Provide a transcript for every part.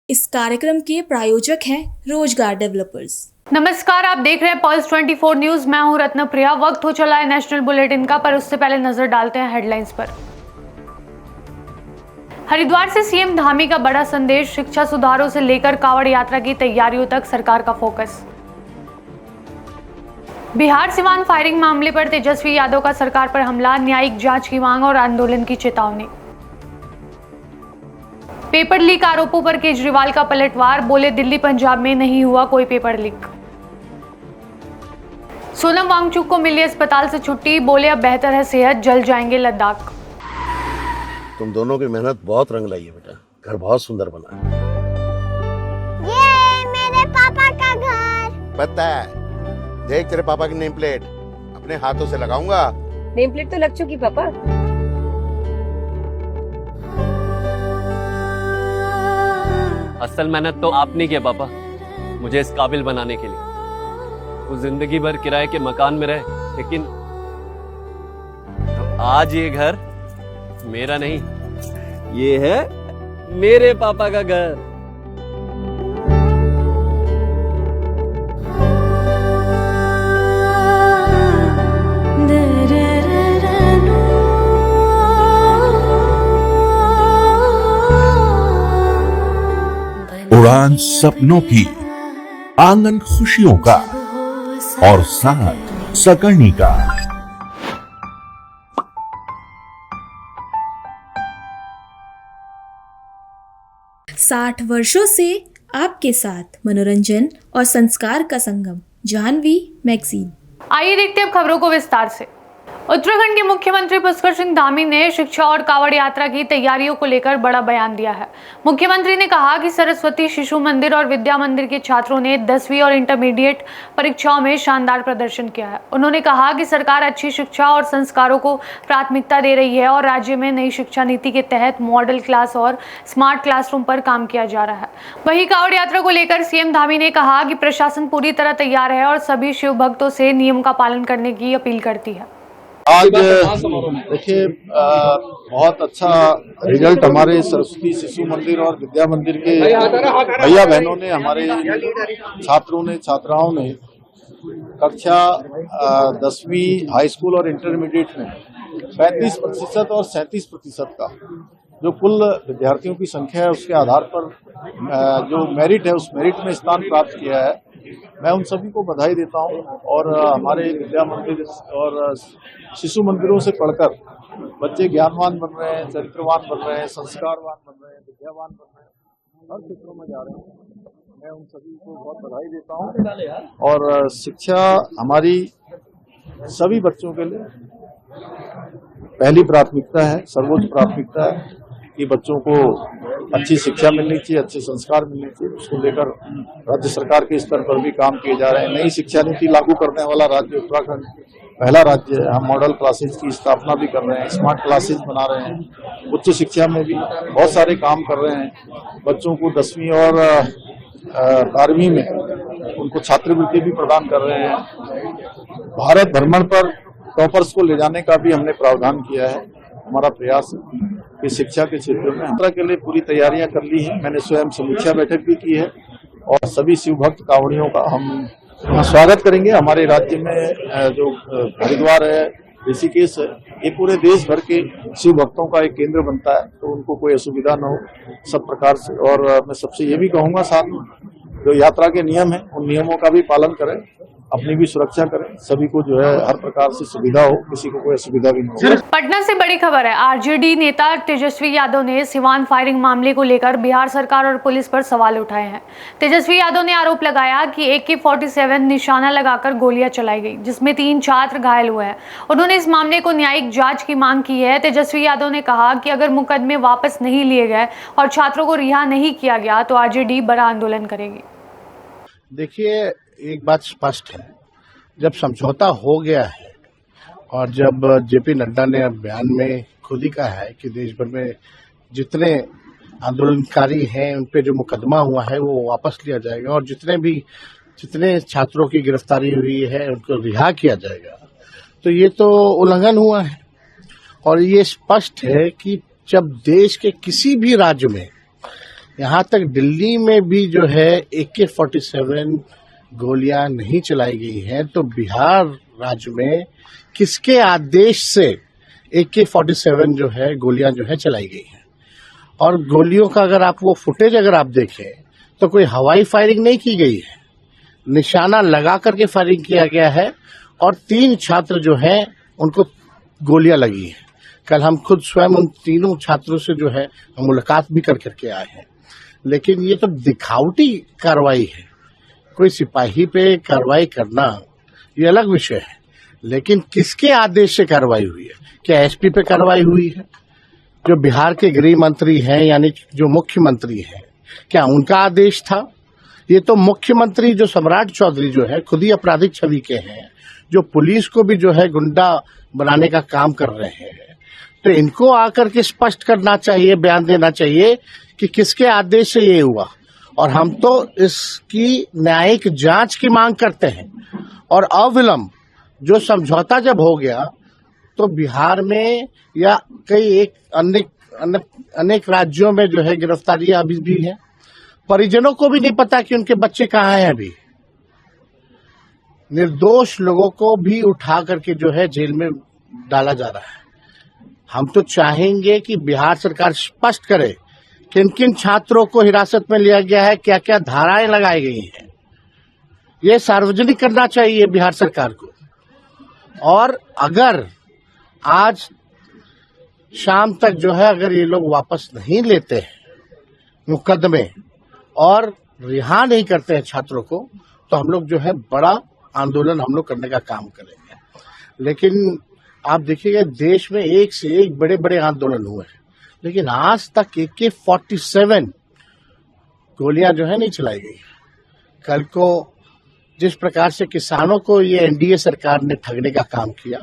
इस कार्यक्रम के प्रायोजक हैं रोजगार डेवलपर्स। नमस्कार, आप देख रहे हैं पल्स 24 न्यूज। मैं हूं रत्नप्रिया। वक्त हो चला है नेशनल बुलेटिन का, पर उससे पहले नजर डालते हैं हेडलाइंस पर। हरिद्वार से सीएम धामी का बड़ा संदेश, शिक्षा सुधारों से लेकर कांवड़ यात्रा की तैयारियों तक सरकार का फोकस। बिहार सिवान फायरिंग मामले पर तेजस्वी यादव का सरकार पर हमला, न्यायिक जांच की मांग और आंदोलन की चेतावनी। पेपर लीक आरोपों पर केजरीवाल का पलटवार, बोले दिल्ली पंजाब में नहीं हुआ कोई पेपर लीक। सोनम वांगचुक को मिली अस्पताल से छुट्टी, बोले अब बेहतर है सेहत, जल्द जाएंगे लद्दाख। तुम दोनों की मेहनत बहुत रंग लाई है बेटा, घर बहुत सुंदर बना है। ये मेरे पापा का घर। पता है, देख तेरे पापा की नेम प्लेट अपने हाथों से लगाऊंगा। नेम प्लेट तो लग चुकी पापा। असल मेहनत तो आपने किया पापा, मुझे इस काबिल बनाने के लिए। वो जिंदगी भर किराए के मकान में रहे, लेकिन तो आज ये घर मेरा नहीं, ये है मेरे पापा का घर। उड़ान सपनों की, आंगन खुशियों का और साथ सकर्णी का। साठ वर्षों से आपके साथ मनोरंजन और संस्कार का संगम, जाह्नवी मैगजीन। आइए देखते हैं अब खबरों को विस्तार से। उत्तराखंड के मुख्यमंत्री पुष्कर सिंह धामी ने शिक्षा और कांवड़ यात्रा की तैयारियों को लेकर बड़ा बयान दिया है। मुख्यमंत्री ने कहा कि सरस्वती शिशु मंदिर और विद्या मंदिर के छात्रों ने 10वीं और इंटरमीडिएट परीक्षाओं में शानदार प्रदर्शन किया है। उन्होंने कहा कि सरकार अच्छी शिक्षा और संस्कारों को प्राथमिकता दे रही है और राज्य में नई शिक्षा नीति के तहत मॉडल क्लास और स्मार्ट क्लासरूम पर काम किया जा रहा है। वहीं कांवड़ यात्रा को लेकर सीएम धामी ने कहा कि प्रशासन पूरी तरह तैयार है और सभी शिव भक्तों से नियम का पालन करने की अपील करती है। आज देखिए बहुत अच्छा रिजल्ट हमारे सरस्वती शिशु मंदिर और विद्या मंदिर के भैया बहनों ने, हमारे छात्रों ने, छात्राओं ने कक्षा 10वीं हाई स्कूल और इंटरमीडिएट में 35% और 37% का जो कुल विद्यार्थियों की संख्या है उसके आधार पर जो मेरिट है उस मेरिट में स्थान प्राप्त किया है। मैं उन सभी को बधाई देता हूं और हमारे विद्या मंदिर और शिशु मंदिरों से पढ़कर बच्चे ज्ञानवान बन रहे हैं, चरित्रवान बन रहे हैं, संस्कारवान बन रहे हैं, विद्यावान बन रहे हैं, हर क्षेत्रों में जा रहे हैं। मैं उन सभी को बहुत बधाई देता हूं और शिक्षा हमारी सभी बच्चों के लिए पहली प्राथमिकता है, सर्वोच्च प्राथमिकता है कि बच्चों को अच्छी शिक्षा मिलनी चाहिए, अच्छे संस्कार मिलने चाहिए। उसको लेकर राज्य सरकार के स्तर पर भी काम किए जा रहे हैं। नई शिक्षा नीति लागू करने वाला राज्य उत्तराखंड पहला राज्य है। हम मॉडल क्लासेज की स्थापना भी कर रहे हैं, स्मार्ट क्लासेज बना रहे हैं, उच्च शिक्षा में भी बहुत सारे काम कर रहे हैं। बच्चों को 10वीं और 12वीं में उनको छात्रवृत्ति भी प्रदान कर रहे हैं। भारत भ्रमण पर टॉपर्स को ले जाने का भी हमने प्रावधान किया है। हमारा प्रयास है कि शिक्षा के क्षेत्र में यात्रा के लिए पूरी तैयारियां कर ली है। मैंने स्वयं समीक्षा बैठक भी की है और सभी शिव भक्त कांवड़ियों का हम स्वागत करेंगे। हमारे राज्य में जो हरिद्वार है, ऋषिकेश है, ये पूरे देश भर के शिव भक्तों का एक केंद्र बनता है, तो उनको कोई असुविधा न हो सब प्रकार से। और मैं सबसे ये भी कहूंगा साथ में जो यात्रा के नियम है उन नियमों का भी पालन करें, अपनी भी सुरक्षा करें, सभी को जो है हर प्रकार से सुविधा हो, किसी को कोई असुविधा भी नहीं हो। पटना से बड़ी खबर है। आरजेडी नेता तेजस्वी यादव ने सिवान फायरिंग मामले को लेकर बिहार सरकार और पुलिस पर सवाल उठाए हैं। तेजस्वी यादव ने आरोप लगाया कि AK-47 निशाना लगाकर गोलियां चलाई गई, जिसमें 3 छात्र घायल हुए हैं। उन्होंने इस मामले को न्यायिक जांच की मांग की है। तेजस्वी यादव ने कहा कि अगर मुकदमे वापस नहीं लिए गए और छात्रों को रिहा नहीं किया गया तो आरजेडी बड़ा आंदोलन करेगी। देखिए, एक बात स्पष्ट है, जब समझौता हो गया है और जब जेपी नड्डा ने बयान में खुद ही कहा है कि देश भर में जितने आंदोलनकारी हैं उन पे जो मुकदमा हुआ है वो वापस लिया जाएगा और जितने छात्रों की गिरफ्तारी हुई है उनको रिहा किया जाएगा, तो ये तो उल्लंघन हुआ है। और ये स्पष्ट है कि जब देश के किसी भी राज्य में यहाँ तक दिल्ली में भी जो है AK-47 गोलियां नहीं चलाई गई हैं, तो बिहार राज्य में किसके आदेश से AK-47 जो है गोलियां जो है चलाई गई हैं? और गोलियों का अगर आप वो फुटेज अगर आप देखें तो कोई हवाई फायरिंग नहीं की गई है, निशाना लगा करके फायरिंग किया गया है और 3 छात्र जो हैं उनको गोलियां लगी हैं। कल हम खुद स्वयं उन तीनों छात्रों से जो है हम मुलाकात भी कर करके आए हैं। लेकिन ये तो दिखावटी कार्रवाई है। कोई सिपाही पे कार्रवाई करना ये अलग विषय है, लेकिन किसके आदेश से कार्रवाई हुई है? क्या SP पे कार्रवाई हुई है? जो बिहार के गृह मंत्री हैं यानी जो मुख्यमंत्री हैं, क्या उनका आदेश था? ये तो मुख्यमंत्री जो सम्राट चौधरी जो है खुद ही आपराधिक छवि के हैं, जो पुलिस को भी जो है गुंडा बनाने का काम कर रहे हैं। तो इनको आकर के स्पष्ट करना चाहिए, बयान देना चाहिए कि किसके आदेश से ये हुआ। और हम तो इसकी न्यायिक जांच की मांग करते हैं और अविलंब जो समझौता जब हो गया तो बिहार में या कई अनेक राज्यों में जो है गिरफ्तारियां अभी भी है। परिजनों को भी नहीं पता कि उनके बच्चे कहाँ हैं। अभी निर्दोष लोगों को भी उठा करके जो है जेल में डाला जा रहा है। हम तो चाहेंगे कि बिहार सरकार स्पष्ट करे किन किन छात्रों को हिरासत में लिया गया है, क्या क्या धाराएं लगाई गई हैं, ये सार्वजनिक करना चाहिए बिहार सरकार को। और अगर आज शाम तक जो है अगर ये लोग वापस नहीं लेते हैं मुकदमे और रिहा नहीं करते हैं छात्रों को, तो हम लोग जो है बड़ा आंदोलन हम लोग करने का काम करेंगे। लेकिन आप देखिएगा देश में एक से एक बड़े बड़े आंदोलन हुए हैं, लेकिन आज तक AK-47 गोलियां जो है नहीं चलाई गई। कल को जिस प्रकार से किसानों को ये NDA सरकार ने ठगने का काम किया,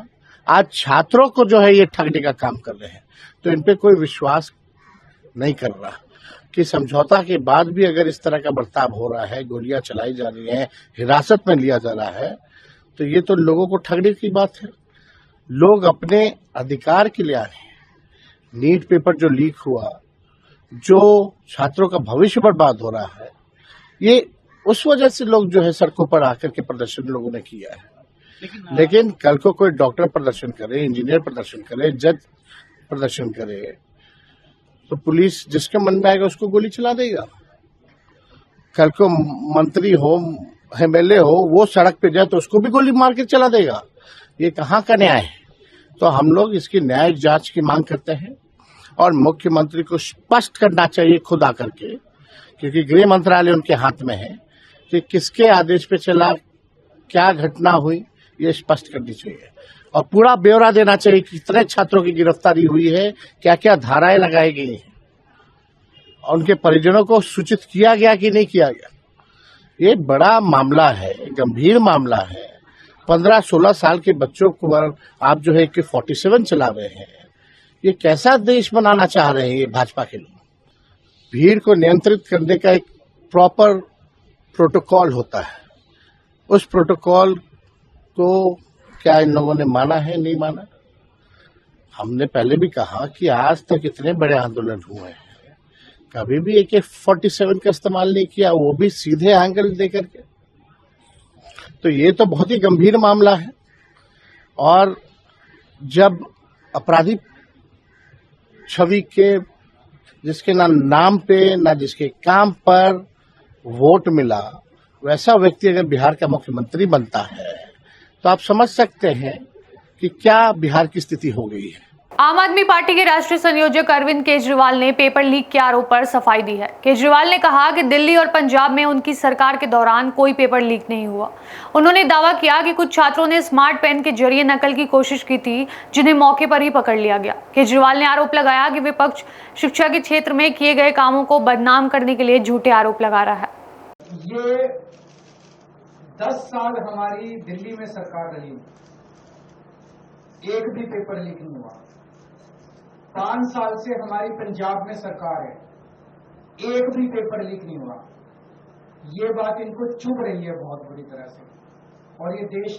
आज छात्रों को जो है ये ठगने का काम कर रहे हैं। तो इन पे कोई विश्वास नहीं कर रहा कि समझौता के बाद भी अगर इस तरह का बर्ताव हो रहा है, गोलियां चलाई जा रही हैं, हिरासत में लिया जा रहा है, तो ये तो लोगों को ठगने की बात है। लोग अपने अधिकार के लिए आ रहे हैं। नीट पेपर जो लीक हुआ, जो छात्रों का भविष्य बर्बाद हो रहा है, ये उस वजह से लोग जो है सड़कों पर आकर के प्रदर्शन लोगों ने किया है। लेकिन कल को कोई डॉक्टर प्रदर्शन करे, इंजीनियर प्रदर्शन करे, जज प्रदर्शन करे, तो पुलिस जिसके मन में आएगा उसको गोली चला देगा। कल को मंत्री हो, MLA हो, वो सड़क पे जाए तो उसको भी गोली मार के चला देगा। ये कहाँ का न्याय है? तो हम लोग इसकी न्यायिक जांच की मांग करते हैं और मुख्यमंत्री को स्पष्ट करना चाहिए खुद आकर के, क्योंकि गृह मंत्रालय उनके हाथ में है, कि किसके आदेश पे चला, क्या घटना हुई, ये स्पष्ट करनी चाहिए और पूरा ब्यौरा देना चाहिए कि कितने छात्रों की गिरफ्तारी हुई है, क्या क्या धाराएं लगाई गई हैं और उनके परिजनों को सूचित किया गया कि नहीं किया गया। ये बड़ा मामला है, गंभीर मामला है। 15-16 साल के बच्चों को आप जो है AK-47 चला रहे हैं। ये कैसा देश बनाना चाह रहे हैं ये भाजपा के लोग? भीड़ को नियंत्रित करने का एक प्रॉपर प्रोटोकॉल होता है। उस प्रोटोकॉल को क्या इन लोगों ने माना है, नहीं माना? हमने पहले भी कहा कि आज तक इतने बड़े आंदोलन हुए हैं, कभी भी AK-47 का इस्तेमाल नहीं किया, वो भी सीधे एंगल देकर के। तो ये तो बहुत ही गंभीर मामला है। और जब अपराधी छवि के जिसके ना नाम पे ना जिसके काम पर वोट मिला, वैसा व्यक्ति अगर बिहार का मुख्यमंत्री बनता है तो आप समझ सकते हैं कि क्या बिहार की स्थिति हो गई है। आम आदमी पार्टी के राष्ट्रीय संयोजक अरविंद केजरीवाल ने पेपर लीक के आरोप पर सफाई दी है। केजरीवाल ने कहा कि दिल्ली और पंजाब में उनकी सरकार के दौरान कोई पेपर लीक नहीं हुआ। उन्होंने दावा किया कि कुछ छात्रों ने स्मार्ट पेन के जरिए नकल की कोशिश की थी, जिन्हें मौके पर ही पकड़ लिया गया। केजरीवाल ने आरोप लगाया कि विपक्ष शिक्षा के क्षेत्र में किए गए कामों को बदनाम करने के लिए झूठे आरोप लगा रहा है। ये 10 साल हमारी दिल्ली में सरकार रही, एक भी पेपर लीक नहीं हुआ। 5 साल से हमारी पंजाब में सरकार है, एक भी पेपर लीक नहीं हुआ। ये बात इनको चुभ रही है बहुत बुरी तरह से, और ये देश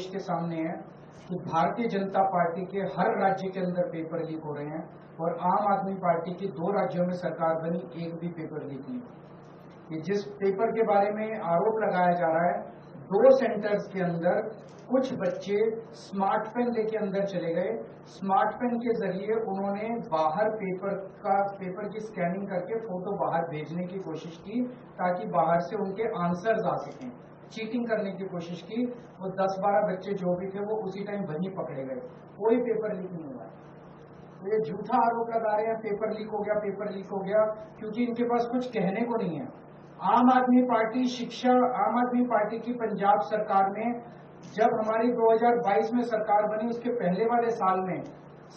के सामने है कि भारतीय जनता पार्टी के हर राज्य के अंदर पेपर लीक हो रहे हैं और आम आदमी पार्टी की 2 राज्यों में सरकार बनी, एक भी पेपर लीक नहीं हुआ। ये जिस पेपर के बारे में आरोप लगाया जा रहा है, 2 सेंटर्स के अंदर कुछ बच्चे स्मार्ट पेन लेके अंदर चले गए, स्मार्ट पेन के जरिए उन्होंने बाहर पेपर की स्कैनिंग करके फोटो बाहर भेजने की कोशिश की ताकि बाहर से उनके आंसर्स आ सकें। चीटिंग करने की कोशिश की। वो 10-12 बच्चे जो भी थे वो उसी टाइम वहीं पकड़े गए, कोई पेपर लीक नहीं हुआ। तो ये झूठा आरोप लगा रहे हैं पेपर लीक हो गया, पेपर लीक हो गया, क्योंकि इनके पास कुछ कहने को नहीं है। आम आदमी पार्टी की पंजाब सरकार में जब हमारी 2022 में सरकार बनी, उसके पहले वाले साल में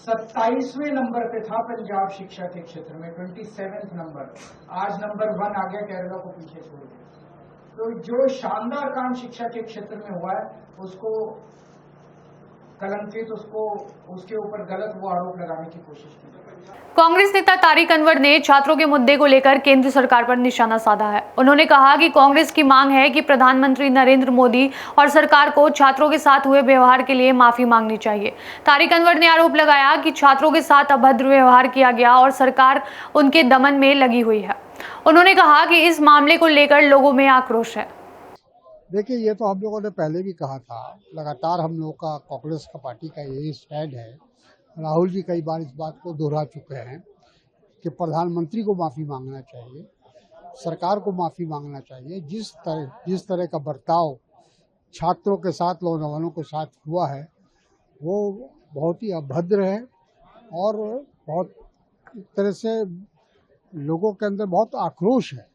27वें नंबर पे था पंजाब शिक्षा के क्षेत्र में, 27th नंबर। आज नंबर 1 आ गया, केरला को पीछे छोड़ दिया। तो जो शानदार काम शिक्षा के क्षेत्र में हुआ है उसको कलंकित, उसके ऊपर गलत वो आरोप लगाने की कोशिश की। कांग्रेस नेता तारिक अनवर ने छात्रों के मुद्दे को लेकर केंद्र सरकार पर निशाना साधा है। उन्होंने कहा कि कांग्रेस की मांग है कि प्रधानमंत्री नरेंद्र मोदी और सरकार को छात्रों के साथ हुए व्यवहार के लिए माफी मांगनी चाहिए। तारिक अनवर ने आरोप लगाया कि छात्रों के साथ अभद्र व्यवहार किया गया और सरकार उनके दमन में लगी हुई है। उन्होंने कहा कि इस मामले को लेकर लोगों में आक्रोश है। देखिए, ये तो हम लोगों ने पहले भी कहा था, लगातार हम लोग का कांग्रेस का पार्टी का यही स्टैंड है। राहुल जी कई बार इस बात को दोहरा चुके हैं कि प्रधानमंत्री को माफ़ी मांगना चाहिए, सरकार को माफ़ी मांगना चाहिए। जिस तरह का बर्ताव छात्रों के साथ, नौजवानों के साथ हुआ है वो बहुत ही अभद्र है और बहुत एक तरह से लोगों के अंदर बहुत आक्रोश है।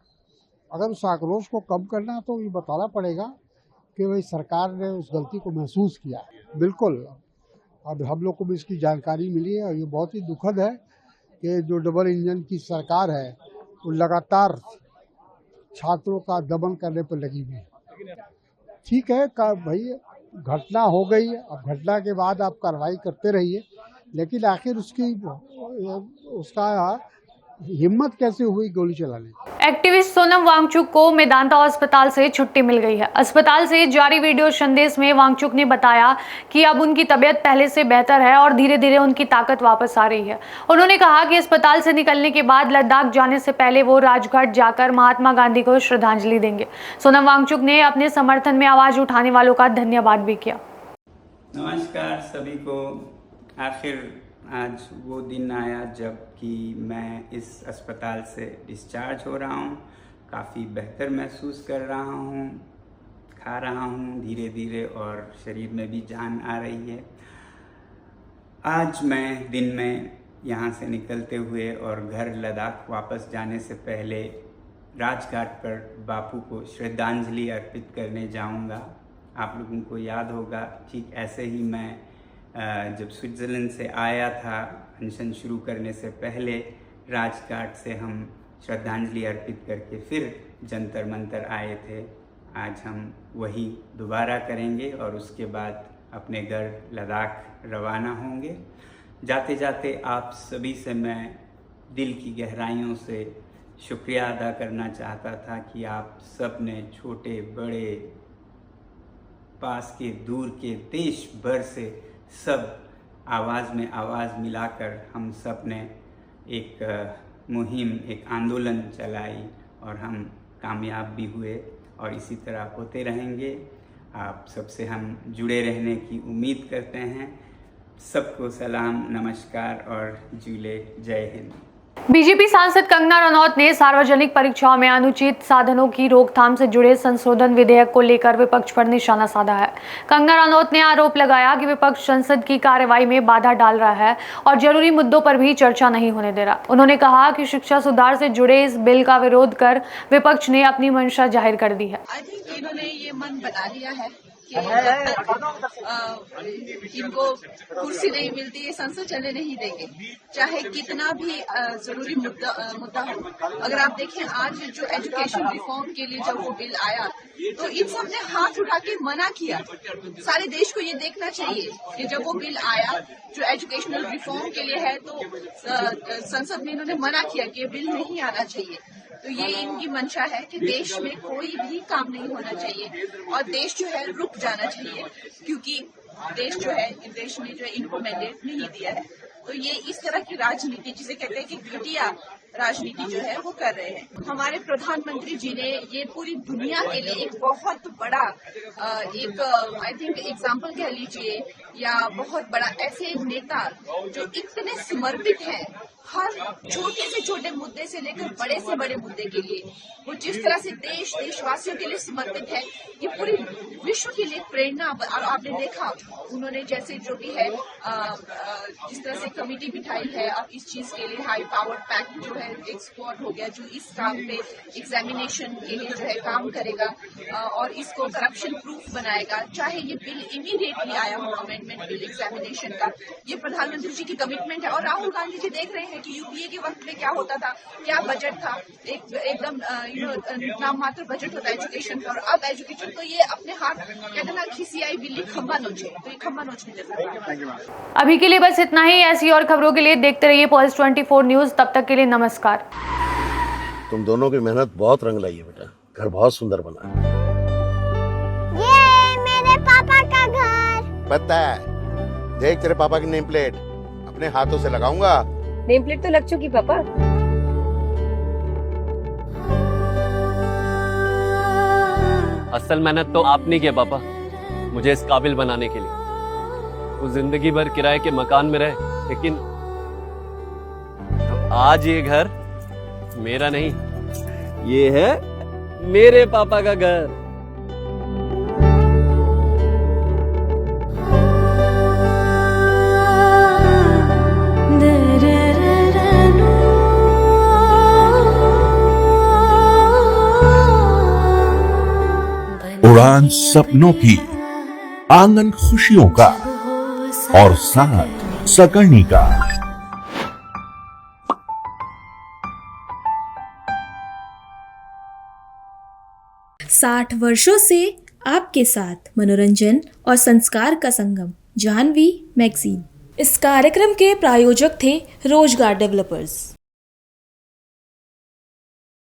अगर उस आक्रोश को कम करना है तो ये बताना पड़ेगा कि भाई सरकार ने उस गलती को महसूस किया है। बिल्कुल, अब हम लोग को भी इसकी जानकारी मिली है और ये बहुत ही दुखद है कि जो डबल इंजन की सरकार है वो लगातार छात्रों का दमन करने पर लगी हुई है। ठीक है भाई, घटना हो गई, अब घटना के बाद आप कार्रवाई करते रहिए, लेकिन आखिर उसका हिम्मत कैसे हुई गोली चलाने। एक्टिविस्ट सोनम वांगचुक को मेदांता अस्पताल से छुट्टी मिल गई है। अस्पताल से जारी वीडियो संदेश में वांगचुक ने बताया कि अब उनकी तबीयत पहले से बेहतर है और धीरे धीरे उनकी ताकत वापस आ रही है। उन्होंने कहा कि अस्पताल से निकलने के बाद लद्दाख जाने से पहले वो राजघाट जाकर महात्मा गांधी को श्रद्धांजलि देंगे। सोनम वांगचुक ने अपने समर्थन में आवाज उठाने वालों का धन्यवाद भी किया। नमस्कार सभी को। आखिर आज वो दिन आया जब कि मैं इस अस्पताल से डिस्चार्ज हो रहा हूँ। काफ़ी बेहतर महसूस कर रहा हूँ, खा रहा हूँ धीरे धीरे और शरीर में भी जान आ रही है। आज मैं दिन में यहाँ से निकलते हुए और घर लद्दाख वापस जाने से पहले राजघाट पर बापू को श्रद्धांजलि अर्पित करने जाऊँगा। आप लोगों को याद होगा, ठीक ऐसे ही मैं जब स्विट्ज़रलैंड से आया था अनशन शुरू करने से पहले, राजघाट से हम श्रद्धांजलि अर्पित करके फिर जंतर मंतर आए थे। आज हम वही दोबारा करेंगे और उसके बाद अपने घर लद्दाख रवाना होंगे। जाते जाते आप सभी से मैं दिल की गहराइयों से शुक्रिया अदा करना चाहता था कि आप सब ने, छोटे बड़े, पास के दूर के, देश भर से सब आवाज़ में आवाज़ मिलाकर हम सब ने एक मुहिम, एक आंदोलन चलाई और हम कामयाब भी हुए और इसी तरह होते रहेंगे। आप सबसे हम जुड़े रहने की उम्मीद करते हैं। सबको सलाम, नमस्कार और जूले, जय हिंद। बीजेपी सांसद कंगना रनौत ने सार्वजनिक परीक्षाओं में अनुचित साधनों की रोकथाम से जुड़े संशोधन विधेयक को लेकर विपक्ष पर निशाना साधा है। कंगना रनौत ने आरोप लगाया कि विपक्ष संसद की कार्यवाही में बाधा डाल रहा है और जरूरी मुद्दों पर भी चर्चा नहीं होने दे रहा। उन्होंने कहा कि शिक्षा सुधार से जुड़े इस बिल का विरोध कर विपक्ष ने अपनी मंशा जाहिर कर दी है। इन्होंने ये मन बना लिया है कि इनको कुर्सी नहीं मिलती, ये संसद चलने नहीं देंगे, चाहे कितना भी जरूरी मुद्दा हो। अगर आप देखें आज जो एजुकेशन रिफॉर्म के लिए जब वो बिल आया तो इन सब ने हाथ उठा के मना किया। सारे देश को ये देखना चाहिए कि जब वो बिल आया जो एजुकेशनल रिफॉर्म के लिए है तो संसद में इन्होंने मना किया कि ये बिल नहीं आना चाहिए। तो ये इनकी मंशा है कि देश में कोई भी काम नहीं होना चाहिए और देश जो है रुक जाना चाहिए, क्योंकि देश जो है देश में जो है इनको मैंडेट नहीं दिया है। तो ये इस तरह की राजनीति जिसे कहते हैं कि घटिया राजनीति जो है वो कर रहे हैं। हमारे प्रधानमंत्री जी ने ये पूरी दुनिया के लिए एक बहुत बड़ा एक आई थिंक एग्जाम्पल कह लीजिए या बहुत बड़ा ऐसे नेता जो इतने समर्पित हैं हर छोटे से छोटे मुद्दे से लेकर बड़े से बड़े मुद्दे के लिए, वो जिस तरह से देशवासियों के लिए समर्पित है, ये पूरी विश्व के लिए प्रेरणा। और आपने देखा उन्होंने जैसे जो भी है जिस तरह से कमेटी बिठाई है अब इस चीज के लिए हाई पावर्ड पैक्ट जो है एक स्क्वाड हो गया जो इस काम पे एग्जामिनेशन के लिए जो है काम करेगा और इसको करप्शन प्रूफ बनाएगा। चाहे ये बिल इमीडिएटली आया हो अमेंडमेंट बिल एग्जामिनेशन का, ये प्रधानमंत्री जी की कमिटमेंट है। और राहुल गांधी जी देख रहे हैं कि यूपीए के वक्त में क्या होता था, क्या बजट था, एकदम नाम मात्र बजट होता है एजुकेशन पर, अब एजुकेशन तो ये अपने हाथ कहते ना खिसियाई बिल्ली खंबा नोचे, तो ये खंबा नोचने जैसा। अभी के लिए बस इतना ही। ऐसी और खबरों के लिए देखते रहिए पॉइस 24 न्यूज। तब तक के लिए नमस्कार। तुम दोनों की मेहनत बहुत रंग लाई है बेटा, घर बहुत सुंदर बना है। ये मेरे पापा का घर। पता है, देख तेरे पापा की नेम प्लेट अपने हाथों से लगाऊंगा। नेम प्लेट तो लग चुकी पापा। असल मेहनत तो आपने की है पापा, मुझे इस काबिल बनाने के लिए। वो जिंदगी भर किराए के मकान में रहे, लेकिन आज ये घर मेरा नहीं, ये है मेरे पापा का घर। उड़ान सपनों की, आंगन खुशियों का और साथ सकर्णी का। 60 वर्षों से आपके साथ मनोरंजन और संस्कार का संगम, जाह्नवी मैगजीन। इस कार्यक्रम के प्रायोजक थे रोजगार डेवलपर्स।